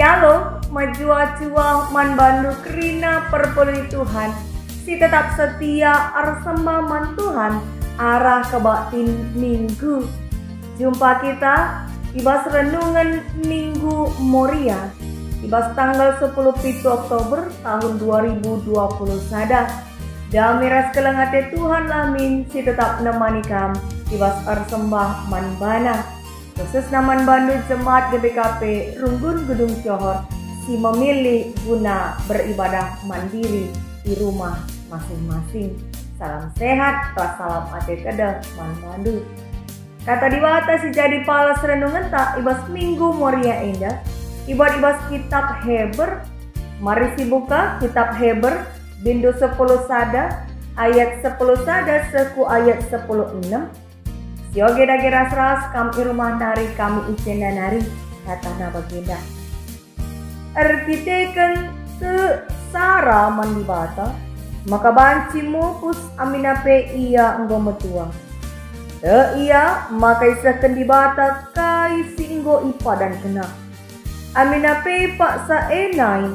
Shalom, majua-jua man bandu kerina perpelih Tuhan. Si tetap setia arsembah man Tuhan arah kebatin minggu. Jumpa kita ibas renungan Minggu Moria. Ibas tanggal 10 Oktober tahun 2020 sada. Damiras kelengate Tuhan lamin si tetap nemani kam ibas arsembah man bana. Khusus naman Bandung Jemaat GBKP Runggun Gedung Johor si memilih guna beribadah mandiri di rumah masing-masing. Salam sehat, salam ate kedah man Bandung. Kata diwata si jadi palas renungan tak ibas Minggu Moria indah. Ibas kitab Heber. Mari si buka kitab Heber bindu 10 sada ayat 10 sada seku ayat 10:6. Yoge dage ras kami rumah nari kami icenda nari katana baginda. Arkiteken te sara mandibata maka banci mupus aminape iya enggo metua. Te iya maka isaken dibata kai singgo ipadan kena. Aminape pak saenai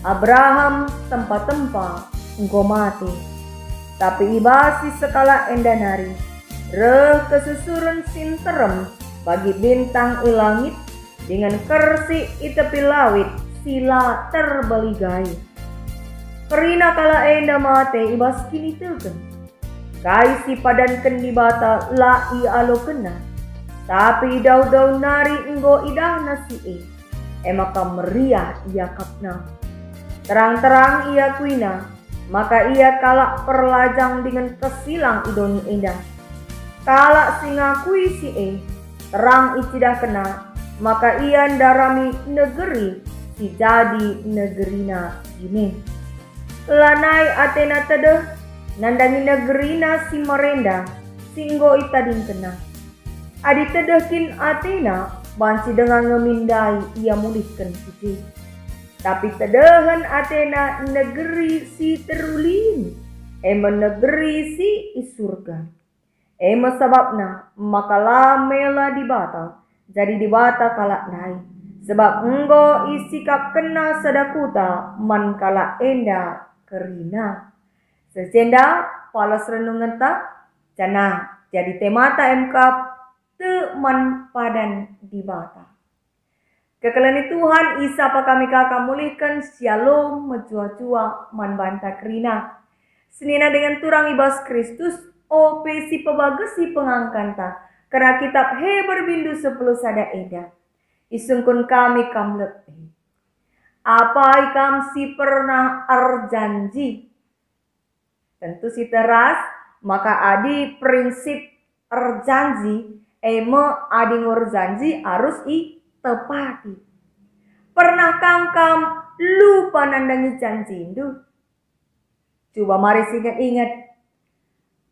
Abraham tempat-tempat enggo mati. Tapi ibasi sekala endanari. Reh kesusuran sinterem bagi bintang ilangit dengan kersi itepi lawit sila terbeligai. Kerina kala enda mate ibas kini teken. Kai si padan kendibata la i alo kena. Tapi idau-dau nari enggo idah nasi maka meriah ia kapna. Terang-terang ia kuina maka ia kalak perlajang dengan kesilang idoni endah. Kala singakui si terang icidah kena maka ia darami negeri si jadi negerina ini. Lanai atena tedeh nandangi negerina si merenda singgo itadin kena. Adi tedekin atena bansi dengan ngemindai ia mulihkan suci. Tapi tedehen atena negeri si terulin negeri si isurga. Sebabna maka lamela dibata jadi dibata kalak nai sebab enggo isikap kena sadakuta man kala enda kerina sesenda palas renungan tak cana jadi temata emkap te man padan dibata. Kekelani Tuhan isa pa kami kakak mulihkan shalom menjua-jua man banta kerina senina dengan turang ibas Kristus OP si pebagesi pengangkanta karena kitab Heber bindu 10 sada eda. Isungkun kami kam lebih. Apa ikam si pernah arjanji? Tentu si teras maka adi prinsip arjanji adi ngurjanji harus i tepati. Pernah kam lupa nandangi janji itu? Coba mari ingat-ingat.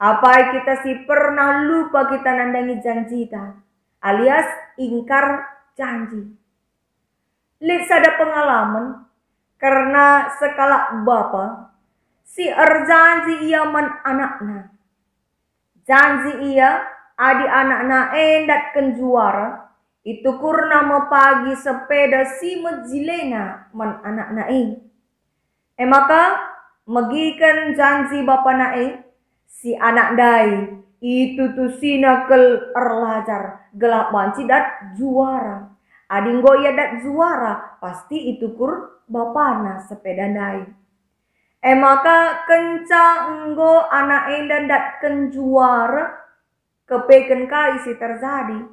Apa kita si pernah lupa kita nandangi janji ta alias ingkar janji. Lihat sada pengalaman karena sekala bapa si janji ia man anakna. Janji ia adi anakna endat kenjuara itu kurna mepagi sepeda si mejilena man anakna maka megikan janji bapa nae si anak dai itu tuh sina kel erlajar gelap banci dat juara. Adinggo ya dat juara pasti itu kur bapana sepeda dai. Maka kenca enggo anak endan dat ken juara kepeken kai si terjadi.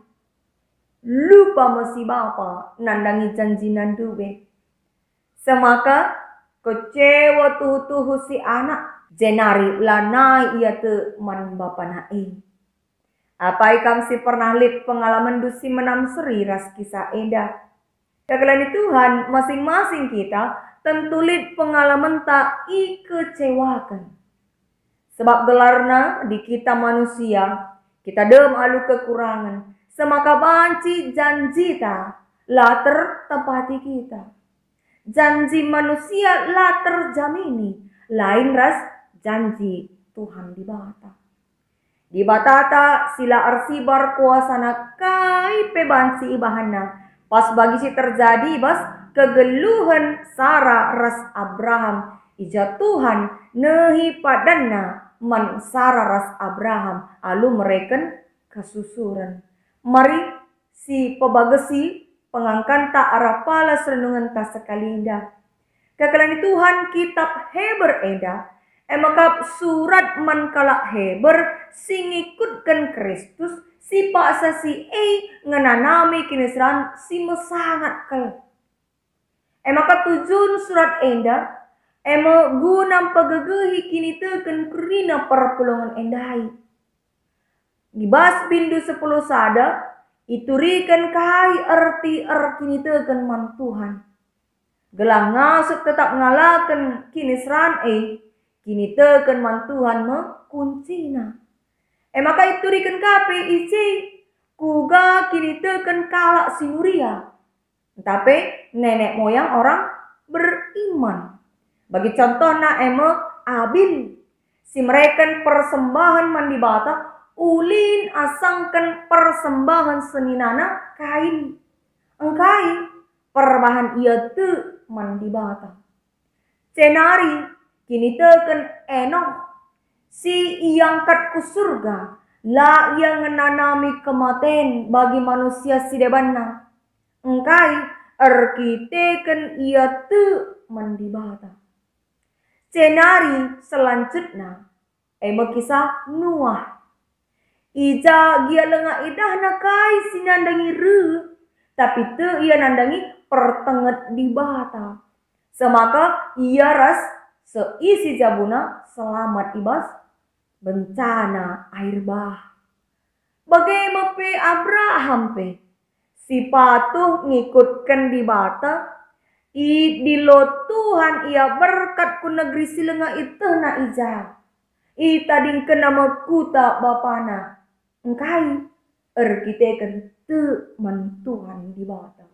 Lupa mesi bapa nandangi janji nanduwe. Semaka kecewa tuh si anak jenari lanai ia te man bapa nae. Apa ikam si pernah lihat pengalaman dusi menam seri ras kisah eda. Kekelani Tuhan masing-masing kita tentu lihat pengalaman tak kecewakan. Sebab gelarna di kita manusia kita dem alu kekurangan. Semaka banci janji ta la tertepati kita. Janji manusia la terjamini. Lain ras janji Tuhan dibata. Dibatata sila arsibar kuasana kai pebansi ibahana. Pas bagi si terjadi bas kegeluhan Sara ras Abraham ija Tuhan nehi padanna man Sara ras Abraham alu mereken kesusuran. Mari si pebagesi pengangkanta arah palas renungan ta sekalinda. Kekalan Tuhan kitab Heber eda emakap surat man kalak Heber singikutkan Kristus si paksa si ngenanami kinesran si mesangat kal. Emaka tujuan surat enda gunam pagegehi kini teken kerina perpulungan endai. Gibas bindu 10 sada iturikan kai arti kini teken man Tuhan. Gelang ngasuk tetap ngalakan kinesran kini teken man Tuhan kuncina. Maka iturikan kape isi kuga kini teken kalak sinuria. Tapi nenek moyang orang beriman. Bagi contohnya Abil. Si mereka persembahan mandi bata ulin asangkan persembahan seninana Kain. Engkai perbahan ia tu mandi bata. Cenari kini teken Enok. Si iangkat ku surga. La yang menanami kematian bagi manusia si debanna. Engkai arkiteken ia tu mandi bata. Cenari selanjutnya kisah Nuah. Ija gia lenga idahna kai sinandangi tapi tu ia nandangi pertenget di bata. Semaka ia ras seisi jabuna selamat ibas bencana air bah. Bagaimana pe Abraham pe si patuh ngikutkan di bata di lo Tuhan ia berkat ku negeri silenga itu na ija tadingkeun nama kuta bapana engkai erkiteken tu man Tuhan di bata.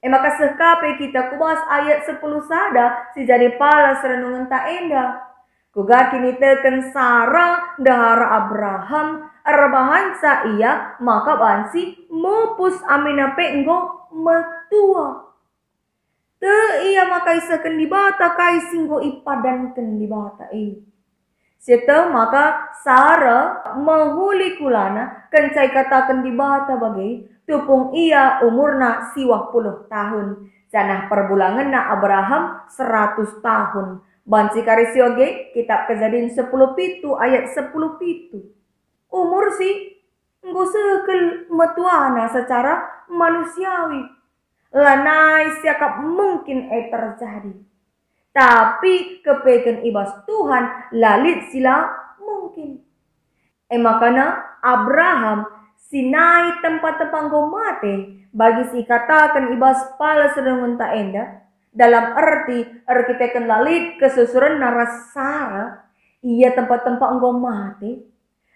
Maka sekape kita kubahas ayat 10 sada si jadi palas renungan ta enda. Kuga kini teken Sara dahara Abraham arbahansa ia maka bansi mepus amina pe enggo metua. Te ia maka isaken di bata kai singgo ipadanken di bata Seta maka Sara mahuli kulana kencai katakan di bata bagai tupung ia umurna 50 tahun. Janah perbulangan na Abraham 100 tahun. Banci karisioge kitab Kejadian 10 pitu ayat 10 pitu. Umur si nggo sekel metuana secara manusiawi. Lanai siakap mungkin terjadi. Tapi kepeken ibas Tuhan lalit sila mungkin. Makana Abraham sinai tempat-tempat mate bagi si katakan ibas pala sedang ta enda. Dalam arti arkiteken lalit kesusuran naras Sara ia tempat-tempat mate.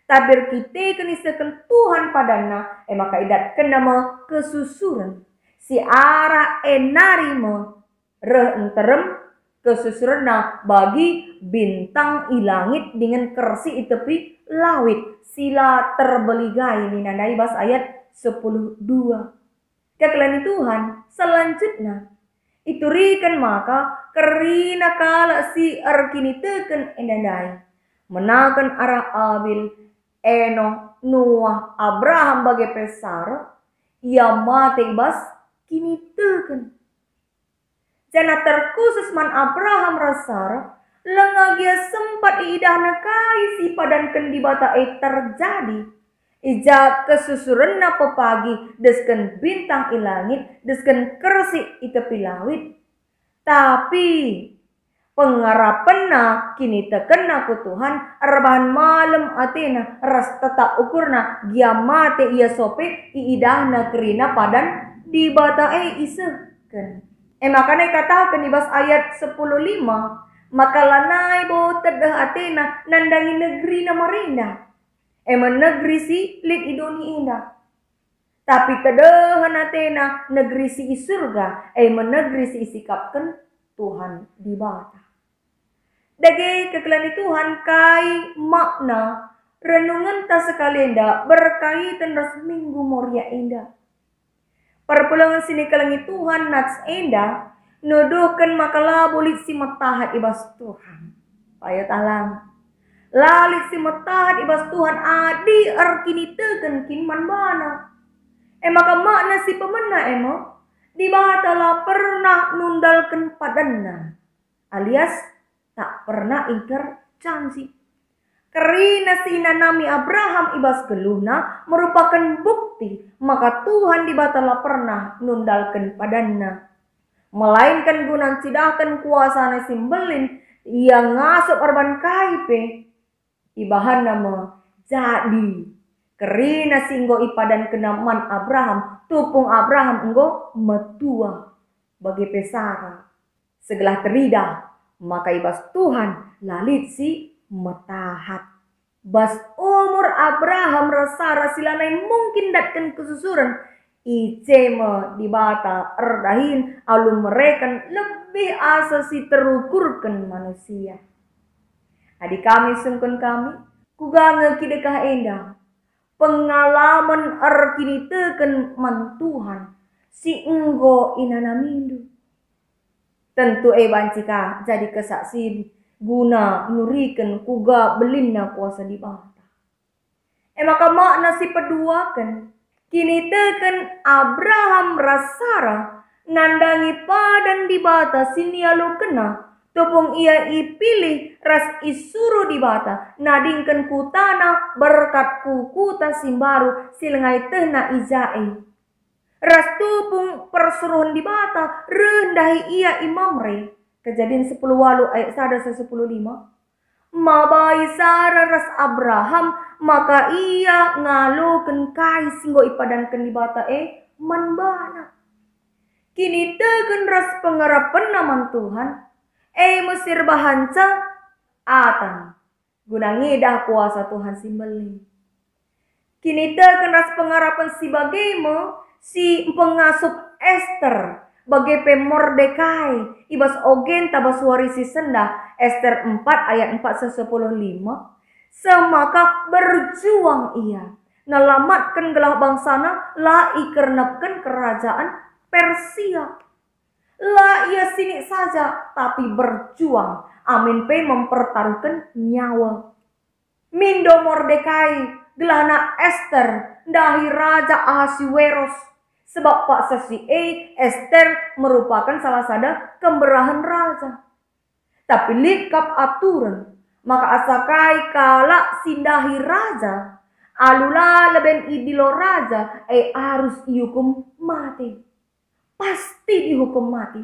Tabir kita kenisakan Tuhan padana maka idat nama kesusuran. Si ara enarimo enterem kesusurna bagi bintang ilangit dengan kersi tepi lawit sila terbeligai ini nandai bas ayat 10:2. Kekelani Tuhan selanjutnya iturikan maka kerina kala si arkini teken endandai menakan arah Abil Enok Nuah Abraham bagai pesar ia mati bas kini teken. Jana terkhusus man Abraham rasar lengagia sempat idahna kai si padankan di bata terjadi. Ija kesusurenna pepagi desken bintang ilangit desken kersi itepi lawit. Tapi pengarapenna kini tekena ku Tuhan arbahan malam atena ras tetap ukurna gia mate ia sope idahna kerina padan di bata iseken. Makanya katakan di bas ayat 10:5 maka lanai bo tedah atena nandangi negeri na marinda. Negeri si lit idoni indah. Tapi tedahan atena negeri si surga. Negeri si isikapkan Tuhan di bata. Dage kekelani Tuhan kai makna renungan ta sekalianda berkaitan ras minggu moria indah. Perpulangan sini kelangi Tuhan nats enda nuduhkan makalah bulit si matahat ibas Tuhan. Paya talang. Lalit si matahat ibas Tuhan adi arkini teken kin man bana. Maka makna si pemena di batala pernah nundalkan padanna. Alias tak pernah ingkar janji. Karena si nami Abraham ibas geluhna merupakan bukti maka Tuhan di batala pernah nundalkan padanna. Melainkan gunan sidakan kuasana simbelin ia ngasup arban kaipe ibahan nama jadi karena singgo ipadan kenaman Abraham tupung Abraham enggo metua bagi pesara segelah terida maka ibas Tuhan lalit si metahat bas umur Abraham rasa silanai mungkin datkan kesusuran icema di bata erdahin alu mereka lebih asa si terukurkan manusia. Adik kami sungkun kami kugange kidekah endah pengalaman kini teken man Tuhan si enggo inanamindu. Tentu bancika jadi kesaksian guna nuriken kuga belinna kuasa di bata. Maka makna si peduakan kini teken Abraham rasara nandangi padan di bata sinialu kena topong ia ipilih ras isuru di bata nadingkan kutana berkat kukuta simbaru silengai tena ijae ras tupung persuruhan di bata rendahi ia imamre Kejadian 10 walu ayat 1 10 5 mabai Sara ras Abraham maka ia ngaluken kai singgo ipadan kendibata manbana. Kini tegen ras pengarapan naman Tuhan mesir bahanca atan gunangi dah kuasa Tuhan simbeli. Kini tegen ras pengarapan si bagemo si pengasup Esther bagai Mordekai ibas ogen tabas warisi senda Esther 4 ayat 4 10 5 semaka berjuang ia nalamatkan gelah bangsana la ikernepkan kerajaan Persia la ia sini saja tapi berjuang amin pe mempertaruhkan nyawa mindo Mordekai gelana Esther dahi raja Ahasiweros sebab Pak Sesi Esther merupakan salah satu kemberahan raja. Tapi likap aturan, maka asakai kala sindahi raja, alula leben idilo raja, harus dihukum mati. Pasti dihukum mati.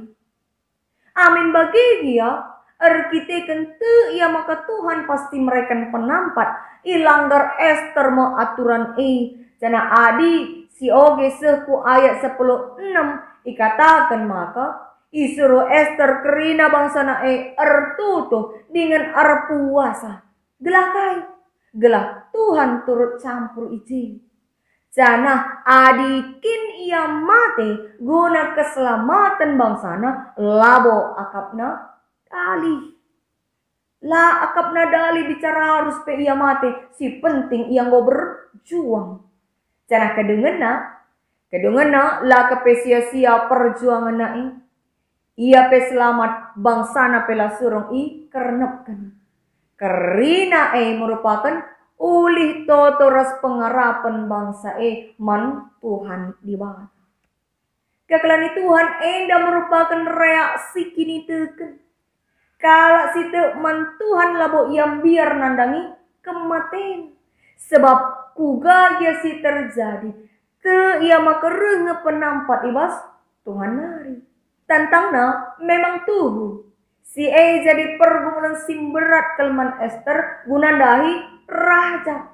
Amin bagi dia, arkiteken tu ia maka Tuhan pasti mereka penampat, ilanggar Esther mau aturan jana adi si oge seku ayat 10:6 ikatakan maka isuruh Esther kerina bangsana ertutuh dengan puasa. Gelah Tuhan turut campur izin. Jana adikin ia mate guna keselamatan bangsana labo akapna dali. La akapna dali bicara harus pe ia mate si penting ia ngo berjuang. Jana kedungena la kepesia-sia perjuangan ia pe selamat bangsana pela surong kernepkan. Kerina merupakan ulih totoras pengarapan bangsa man Tuhan di bawah. Kekelani Tuhan enda merupakan reaksi kini teken. Kala situ man Tuhan labo yang biar nandangi kematian. Sebab kuga dia si terjadi te ia makereng penampat ibas Tuhan nari tantangna memang tuhu si jadi pergumulan simberat kelman Esther gunandahi raja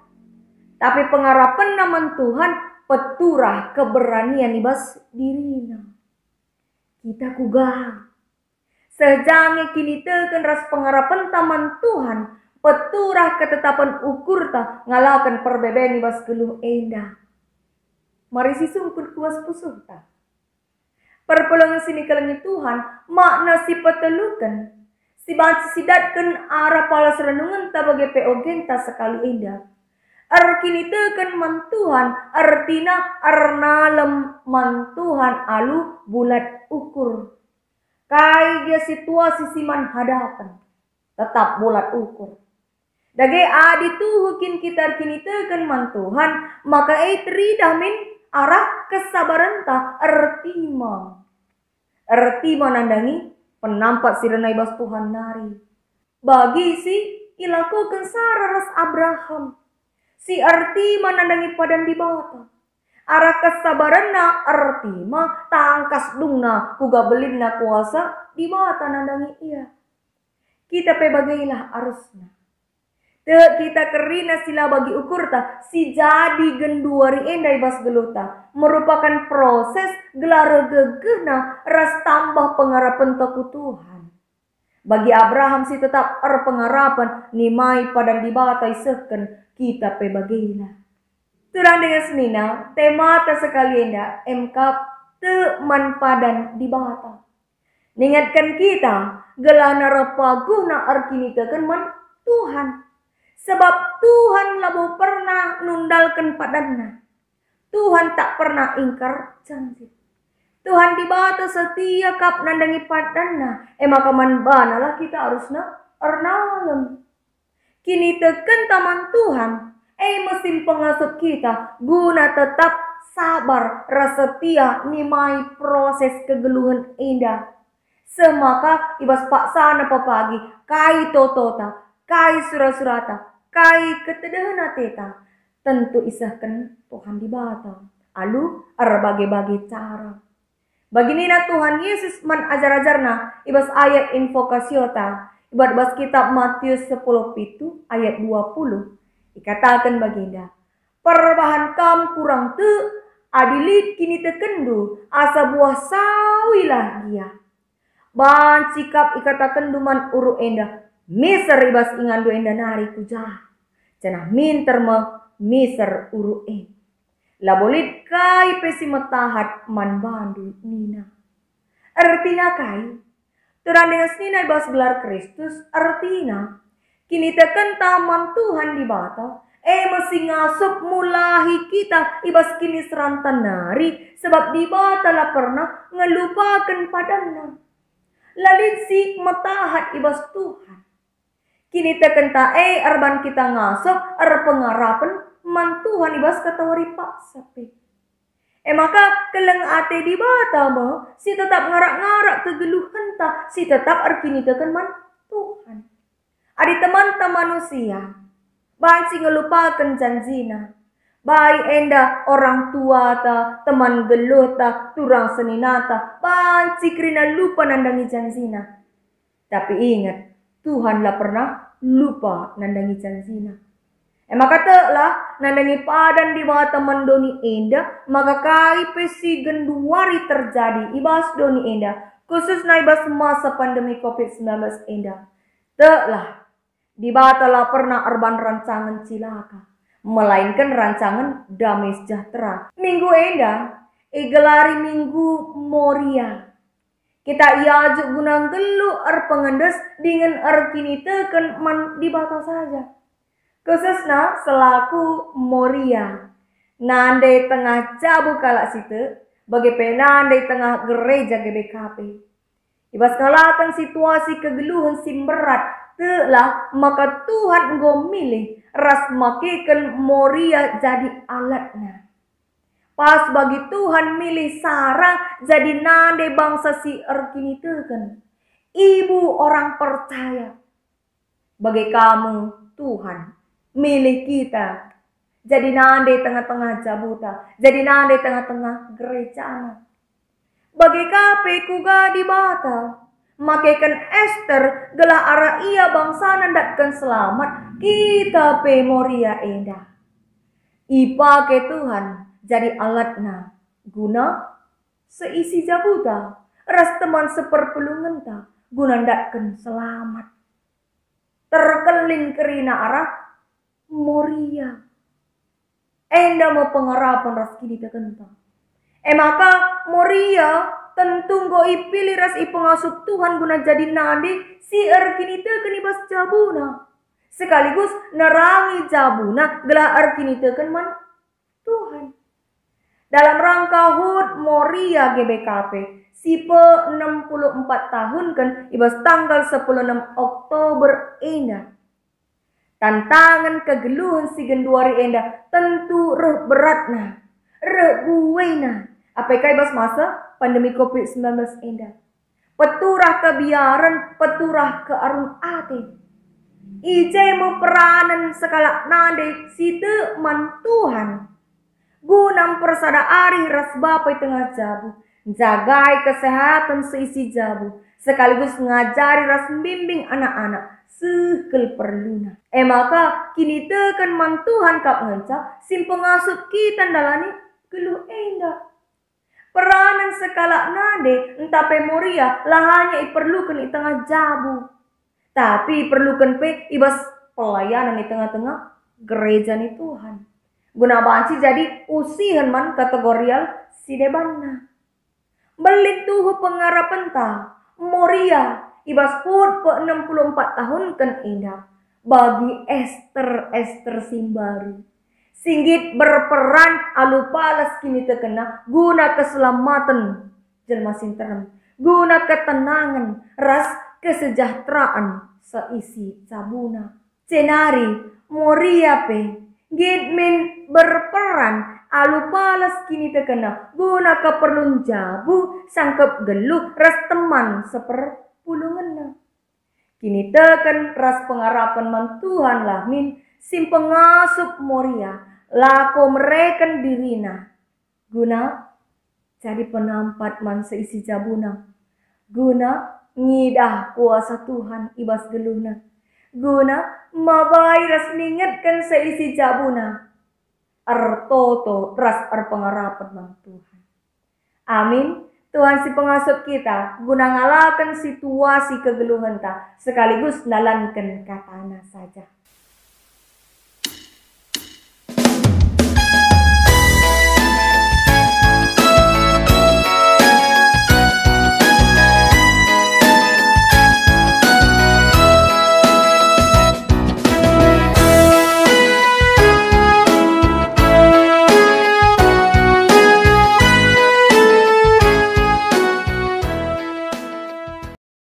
tapi pengarapan naman Tuhan peturah keberanian ibas dirina kita kuga sejange kini teken ras pengarapan taman Tuhan peturah ketetapan ukur ta ngalakan perbedaan ibas geluh endah. Mari si sungkur kuas pusuh ta. Perpulungan sini kelengi Tuhan makna si petelukan. Si banci sidatkan arah palas renungan ta bagi peogenta sekali endah. Arkini teken man Tuhan artina arnalem man Tuhan alu bulat ukur. Kai dia situasi siman hadapan. Tetap bulat ukur. Dage adi tuhukin kita kini tekan man Tuhan. Maka teridah min arah kesabaran ta ertima. Ertima nandangi penampak sirenai bas Tuhan nari. Bagi si ilakukan sararas Abraham. Si ertima nandangi padan di bata. Arah kesabaran na ertima tangkas dungna kuga belinna kuasa di bata nandangi iya. Kita pe bagailah arusna. Te kita kerina sila bagi ukur ta si jadi genduari endai bas geluta merupakan proses gelar gegena ras tambah pengharapan taku Tuhan. Bagi Abraham si tetap pengharapan nimai padan dibatai seken kita pe bagailah. Turang dengan senina tema ta sekali enda emkap te man padan dibata. Ningatkan kita gelana repaguh na arkini teken man Tuhan. Sebab Tuhan labu pernah nundalkan padanna. Tuhan tak pernah ingkar janji. Tuhan dibata setia kap nandangi padanna. Maka man banalah kita harusna ernalem. Kini teken taman Tuhan. Mesin pengasuh kita guna tetap sabar rasetia nimai proses kegeluhan indah. Semaka ibas paksana papagi kai totota, kai surata, kai ketedehna teta. Tentu isahkan Tuhan dibata. Alu bagi-bagi cara. Baginina Tuhan Yesus man ajar-ajarna ibas ayat infokasiota. Ibas bas kitab Matius 10 ayat 20. Dikatakan baginda, perbahan kam kurang te adilit kini tekendu asa buah sawilah dia. Ban sikap ikatakan duman uru enda miser ibas ingandu enda nari kujah. Cenah minter me miser uru en. Labolit kai pesi metahat man bandu nina. Artina kai terang dengan nina ibas gelar Kristus artina. Kini teken taman Tuhan di bata. Masih ngasup mulahi kita. Ibas kini serantan nari. Sebab di bata lah pernah ngelupakan padanna. Lalit si metahat ibas Tuhan. Kini teken ta arban kita ngasup. Pengarapan man Tuhan ibas katawari paksa pe. Maka keleng ate di bata mo. Si tetap ngarak-ngarak kegeluhan ta. Si tetap kini teken man Tuhan. Adi teman-teman manusia, banci ngelupakan janjina. Baik enda orang tua ta, teman gelut ta, turang seninata, banci kerina lupa nandangi janjina. Tapi ingat, Tuhan lah pernah lupa nandangi janjina. Maka teklah nandangi padan di bawah teman doni enda, maka kai pesi genduari terjadi ibas doni enda, khusus na ibas masa pandemi COVID-19 enda. Teklah di batalah pernah arban rancangan cilaka, melainkan rancangan damai sejahtera. Minggu enda, gelari minggu Moria. Kita iaju gunang gelu pengendes dengan kini teken man di bata saja. Khususnya selaku Moria. Nandai tengah jabu kalak situ, bagi penandai tengah gereja GBKP. Ibas ngalakan situasi kegeluhan simberat. Telah maka Tuhan engkau milih ras makikan Moria jadi alatnya. Pas bagi Tuhan milih Sarah jadi nande bangsa si kini teken. Ibu orang percaya. Bagi kamu Tuhan milih kita jadi nande tengah-tengah jabuta. Jadi nande tengah-tengah gereja. Bagi kape kuga di bata. Makaikan Esther gelah arah ia bangsa nandatkan selamat kita pe Moria enda. Ipa ke Tuhan jadi alatna guna seisi jabuta ras teman seperpelungan ta guna ndatkan selamat. Terkelin kerina arah Moria. Enda mau pengarapan ras kini tekenta. Maka Moria tentu ngoi pilih ras pengasuh Tuhan guna jadi nadi si kini teken ibas jabuna. Sekaligus nerangi jabuna gelah kini teken man Tuhan. Dalam rangka HUT Moria GBKP sipe 64 tahun kan ibas tanggal 16 Oktober enda. Tantangan kegeluhan si genduari enda tentu reh beratna, reh buwena. Apa ibas masa pandemi COVID-19 enda. Peturah kebiaran, peturah ke arun ate. Ije mo peranan sekala nade site man Tuhan. Gunam persada ari ras bapai tengah jabu. Jagai kesehatan seisi jabu. Sekaligus ngajari ras bimbing anak-anak. Sekel perluna. Maka kini tekan man Tuhan kap ngenca. Sim pengasup kita dalani geluh enda. Peranan sekala nade entah memoria lahanya iperlukan di tengah jabu. Tapi perlukan ibas pelayanan di tengah-tengah gereja ni Tuhan. Guna banci jadi usihan man kategorial si debanna. Belit tuh pengarapan ta moria ibas put pe 64 tahun kan indah. Bagi Esther Simbaru. Singgit berperan alu palas kini terkena guna keselamatan jelma sinteran. Guna ketenangan ras kesejahteraan seisi sabuna. Cenari moria pe. Gitmin berperan alu palas kini terkena guna keperluan jabu sangkep geluh ras teman seperpulungan. Kini teken ras pengarapan man Tuhan lah min sim pengasup moria lako mereken dirina guna jadi penampat man seisi jabuna guna ngidah kuasa Tuhan ibas geluhna guna mabai ras ningetkan seisi jabuna artoto ras pengarapan man Tuhan. Amin. Tuhan si pengasup kita guna ngalakan situasi kegeluhan ta sekaligus nalankan katana saja.